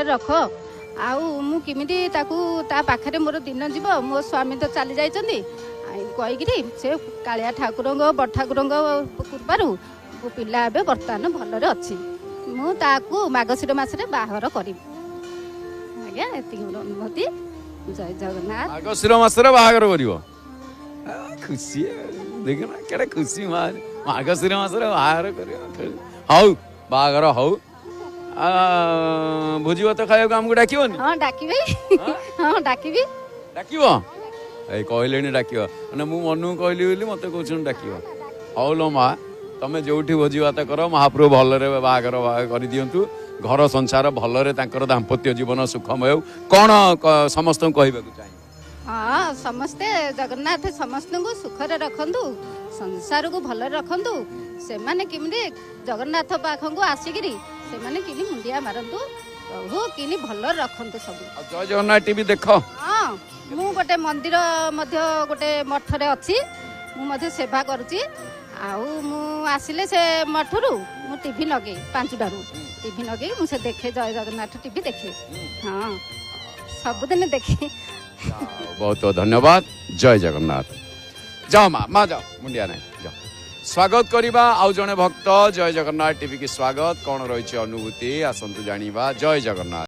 रख आउ किमिति ताकू ता पाखरे मोर दिन जीव मो स्वामी तो चली जाइछन्ती कहीकि से कालिया ठाकुर बड़ ठाकुर कृपारू मो पिला ए बर्तमान भलरे अच्छी मुझे मार्गशीर मसरे बाहर करी आज्ञा एति अनुभूति। जय जगन्नाथ। मार्गशीर मसरे बाहर करिवो खुशी देखना केडे खुशी मार्गशीर मसरे बाहर करिवो हौ बाहर हौ भोजी भात खाइबा हमको डाकिबोनी? हां डाकिबे हां डाकिबे डाकिबो ए कहलेनी डाकिबो माने मु मनु कहली बोली मते कहछन डाकिबो हौ लो मा तमे जोठी भोजी भात करो महाप्रभु भलरे बाहागर कर दियंतु घर संसार भलरे तांकर दाम्पत्य जीवन सुखमय कौन समस्त कहबाकू चाहिए? हाँ समस्ते जगन्नाथ समस्त को सुखरे रखंतु संसार को भल रखंतु से माने किमि जगन्नाथ पाखक आसिकी से माने किनि मुंडिया मारंतु प्रभु किनि भल रखंतु सब। जय जगन्नाथ टीवी देख। हाँ मु गोटे मंदिर मध्य गोटे मठरे अच्छी मु सेवा करुची आउ मु आसिले से मठरू मु टीवी लगे 5टारू टीवी लगे मुझे देखे जय जगन्नाथ टीवी देखे हाँ सबुदिन देखे। बहुत बहुत धन्यवाद। जय जगन्नाथ। जाओ माँ जाओ मुंडिया नहीं जाओ स्वागत करवा आउ जने भक्त जय जगन्नाथ टीवी की स्वागत कौन रही अनुभूति आसतु जानिबा। जय जगन्नाथ।